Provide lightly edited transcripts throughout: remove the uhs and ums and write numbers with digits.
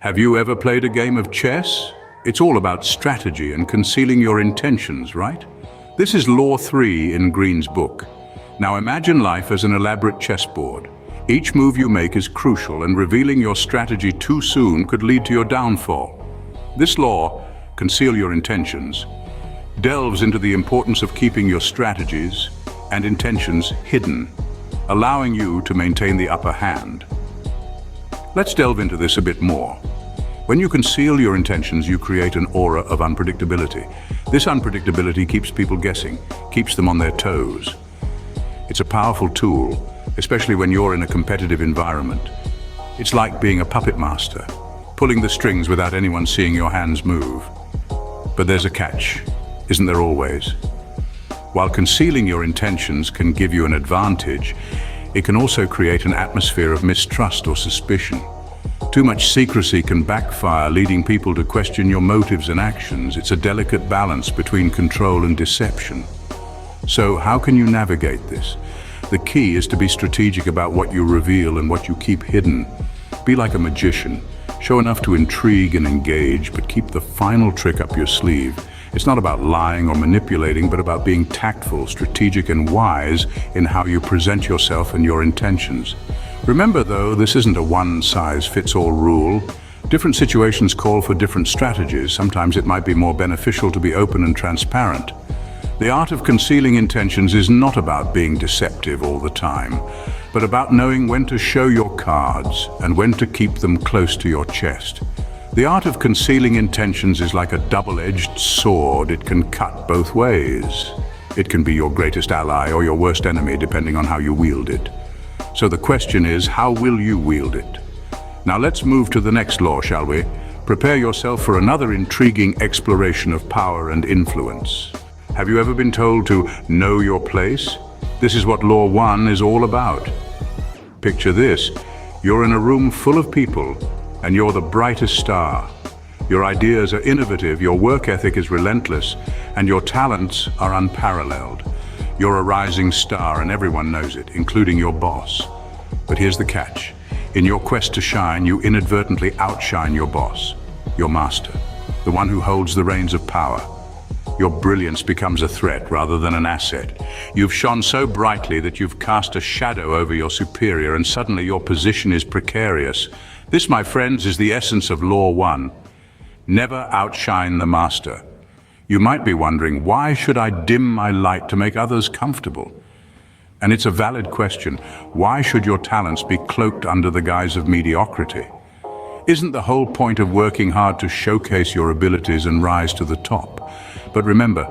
Have you ever played a game of chess? It's all about strategy and concealing your intentions, right? This is Law 3 in Greene's book. Now imagine life as an elaborate chessboard. Each move you make is crucial, and revealing your strategy too soon could lead to your downfall. This law, Conceal Your Intentions, delves into the importance of keeping your strategies and intentions hidden, allowing you to maintain the upper hand. Let's delve into this a bit more. When you conceal your intentions, you create an aura of unpredictability. This unpredictability keeps people guessing, keeps them on their toes. It's a powerful tool, especially when you're in a competitive environment. It's like being a puppet master, pulling the strings without anyone seeing your hands move. But there's a catch, isn't there always? While concealing your intentions can give you an advantage, it can also create an atmosphere of mistrust or suspicion. Too much secrecy can backfire, leading people to question your motives and actions. It's a delicate balance between control and deception. So how can you navigate this? The key is to be strategic about what you reveal and what you keep hidden. Be like a magician. Show enough to intrigue and engage, but keep the final trick up your sleeve. It's not about lying or manipulating, but about being tactful, strategic, and wise in how you present yourself and your intentions. Remember, though, this isn't a one-size-fits-all rule. Different situations call for different strategies. Sometimes it might be more beneficial to be open and transparent. The art of concealing intentions is not about being deceptive all the time, but about knowing when to show your cards and when to keep them close to your chest. The art of concealing intentions is like a double-edged sword. It can cut both ways. It can be your greatest ally or your worst enemy, depending on how you wield it. So the question is, how will you wield it? Now let's move to the next law, shall we? Prepare yourself for another intriguing exploration of power and influence. Have you ever been told to know your place? This is what Law 1 is all about. Picture this. You're in a room full of people, and you're the brightest star. Your ideas are innovative, your work ethic is relentless, and your talents are unparalleled. You're a rising star, and everyone knows it, including your boss. But here's the catch. In your quest to shine, you inadvertently outshine your boss, your master, the one who holds the reins of power. Your brilliance becomes a threat rather than an asset. You've shone so brightly that you've cast a shadow over your superior, and suddenly your position is precarious. This, my friends, is the essence of Law 1. Never outshine the master. You might be wondering, why should I dim my light to make others comfortable? And it's a valid question. Why should your talents be cloaked under the guise of mediocrity? Isn't the whole point of working hard to showcase your abilities and rise to the top? But remember,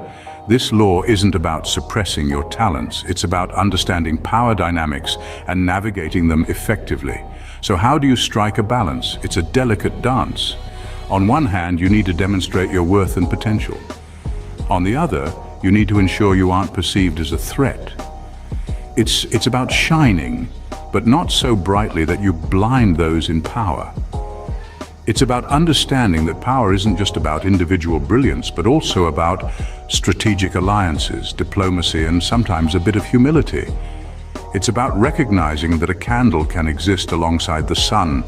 this law isn't about suppressing your talents. It's about understanding power dynamics and navigating them effectively. So how do you strike a balance? It's a delicate dance. On one hand, you need to demonstrate your worth and potential. On the other, you need to ensure you aren't perceived as a threat. It's about shining, but not so brightly that you blind those in power. It's about understanding that power isn't just about individual brilliance, but also about strategic alliances, diplomacy, and sometimes a bit of humility. It's about recognizing that a candle can exist alongside the sun,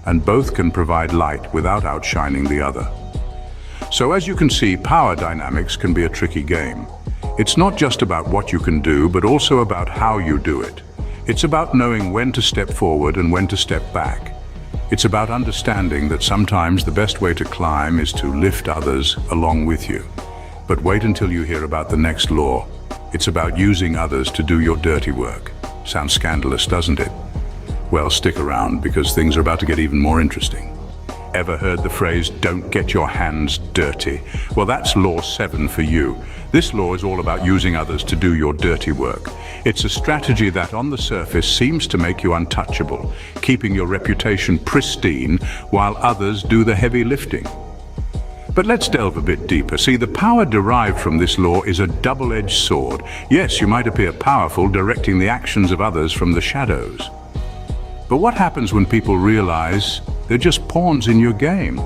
and both can provide light without outshining the other. So as you can see, power dynamics can be a tricky game. It's not just about what you can do, but also about how you do it. It's about knowing when to step forward and when to step back. It's about understanding that sometimes the best way to climb is to lift others along with you. But wait until you hear about the next law. It's about using others to do your dirty work. Sounds scandalous, doesn't it? Well, stick around, because things are about to get even more interesting. Ever heard the phrase, "don't get your hands dirty"? Well, that's Law 7 for you. This law is all about using others to do your dirty work. It's a strategy that on the surface seems to make you untouchable, keeping your reputation pristine while others do the heavy lifting. But let's delve a bit deeper. See, the power derived from this law is a double-edged sword. Yes, you might appear powerful, directing the actions of others from the shadows. But what happens when people realize they're just pawns in your game?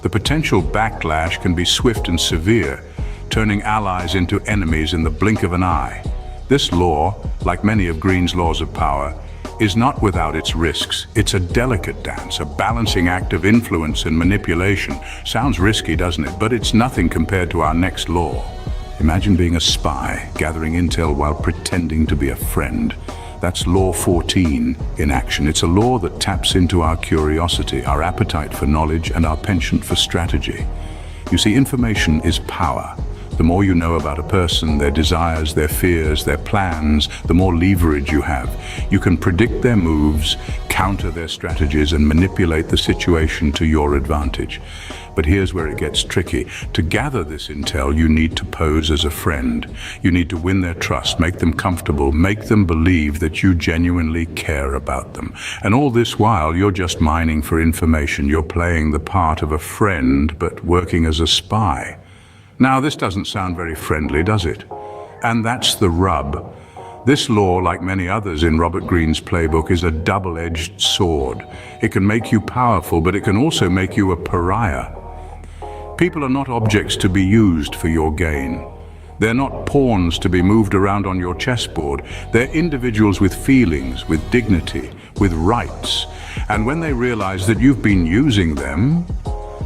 The potential backlash can be swift and severe, turning allies into enemies in the blink of an eye. This law, like many of Greene's laws of power, is not without its risks. It's a delicate dance, a balancing act of influence and manipulation. Sounds risky, doesn't it? But it's nothing compared to our next law. Imagine being a spy, gathering intel while pretending to be a friend. That's Law 14 in action. It's a law that taps into our curiosity, our appetite for knowledge, and our penchant for strategy. You see, information is power. The more you know about a person, their desires, their fears, their plans, the more leverage you have. You can predict their moves, counter their strategies, and manipulate the situation to your advantage. But here's where it gets tricky. To gather this intel, you need to pose as a friend. You need to win their trust, make them comfortable, make them believe that you genuinely care about them. And all this while, you're just mining for information. You're playing the part of a friend, but working as a spy. Now, this doesn't sound very friendly, does it? And that's the rub. This law, like many others in Robert Greene's playbook, is a double-edged sword. It can make you powerful, but it can also make you a pariah. People are not objects to be used for your gain. They're not pawns to be moved around on your chessboard. They're individuals with feelings, with dignity, with rights. And when they realize that you've been using them,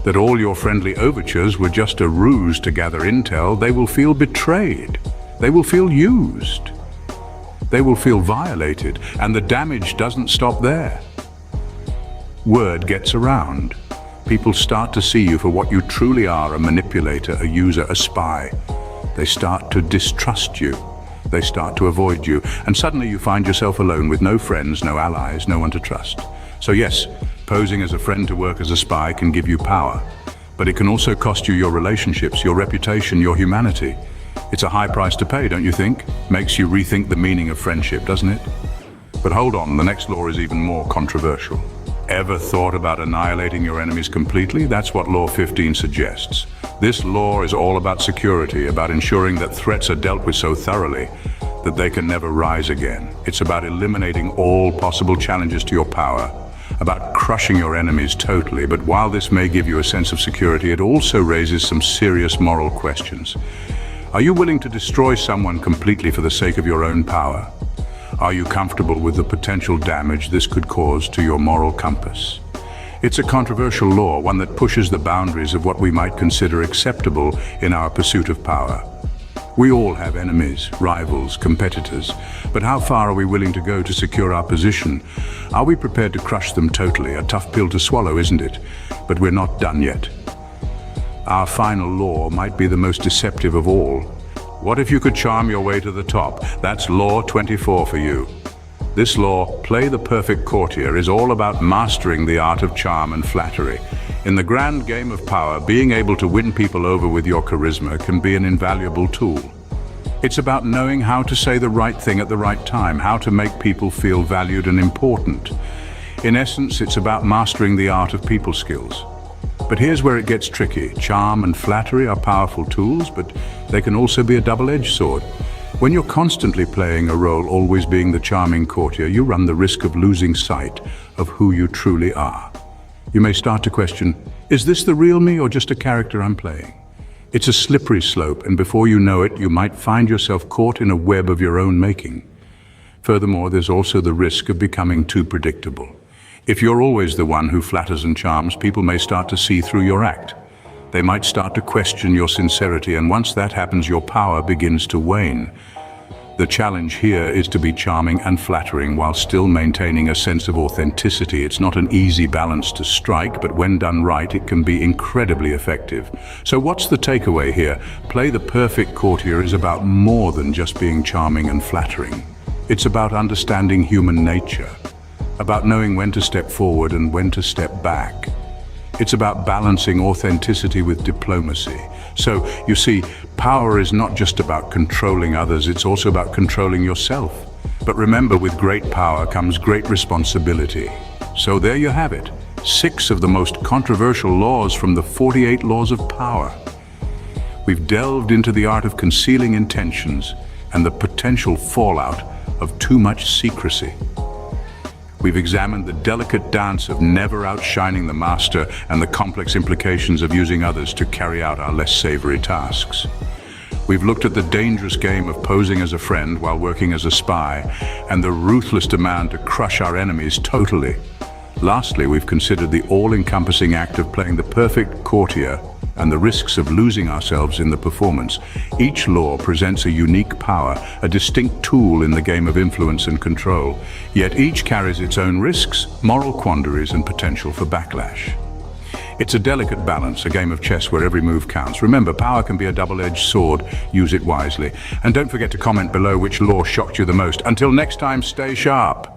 that all your friendly overtures were just a ruse to gather intel, they will feel betrayed. They will feel used. They will feel violated, and the damage doesn't stop there. Word gets around. People start to see you for what you truly are, a manipulator, a user, a spy. They start to distrust you. They start to avoid you, and suddenly you find yourself alone with no friends, no allies, no one to trust. So yes, posing as a friend to work as a spy can give you power, but it can also cost you your relationships, your reputation, your humanity. It's a high price to pay, don't you think? Makes you rethink the meaning of friendship, doesn't it? But hold on, the next law is even more controversial. Ever thought about annihilating your enemies completely? That's what Law 15 suggests. This law is all about security, about ensuring that threats are dealt with so thoroughly that they can never rise again. It's about eliminating all possible challenges to your power, about crushing your enemies totally. But while this may give you a sense of security, it also raises some serious moral questions. Are you willing to destroy someone completely for the sake of your own power? Are you comfortable with the potential damage this could cause to your moral compass? It's a controversial law, one that pushes the boundaries of what we might consider acceptable in our pursuit of power. We all have enemies, rivals, competitors, but how far are we willing to go to secure our position? Are we prepared to crush them totally? A tough pill to swallow, isn't it? But we're not done yet. Our final law might be the most deceptive of all. What if you could charm your way to the top? That's Law 24 for you. This law, Play the Perfect Courtier, is all about mastering the art of charm and flattery. In the grand game of power, being able to win people over with your charisma can be an invaluable tool. It's about knowing how to say the right thing at the right time, how to make people feel valued and important. In essence, it's about mastering the art of people skills. But here's where it gets tricky. Charm and flattery are powerful tools, but they can also be a double-edged sword. When you're constantly playing a role, always being the charming courtier, you run the risk of losing sight of who you truly are. You may start to question, is this the real me or just a character I'm playing? It's a slippery slope, and before you know it, you might find yourself caught in a web of your own making. Furthermore, there's also the risk of becoming too predictable. If you're always the one who flatters and charms, people may start to see through your act. They might start to question your sincerity, and once that happens, your power begins to wane. The challenge here is to be charming and flattering while still maintaining a sense of authenticity. It's not an easy balance to strike, but when done right, it can be incredibly effective. So what's the takeaway here? Play the Perfect Courtier is about more than just being charming and flattering. It's about understanding human nature, about knowing when to step forward and when to step back. It's about balancing authenticity with diplomacy. So, you see, power is not just about controlling others, it's also about controlling yourself. But remember, with great power comes great responsibility. So there you have it, 6 of the most controversial laws from the 48 laws of power. We've delved into the art of concealing intentions and the potential fallout of too much secrecy. We've examined the delicate dance of never outshining the master and the complex implications of using others to carry out our less savory tasks. We've looked at the dangerous game of posing as a friend while working as a spy, and the ruthless demand to crush our enemies totally. Lastly, we've considered the all-encompassing act of playing the perfect courtier and the risks of losing ourselves in the performance. Each law presents a unique power, a distinct tool in the game of influence and control. Yet each carries its own risks, moral quandaries, and potential for backlash. It's a delicate balance, a game of chess where every move counts. Remember, power can be a double-edged sword. Use it wisely. And don't forget to comment below which law shocked you the most. Until next time, stay sharp.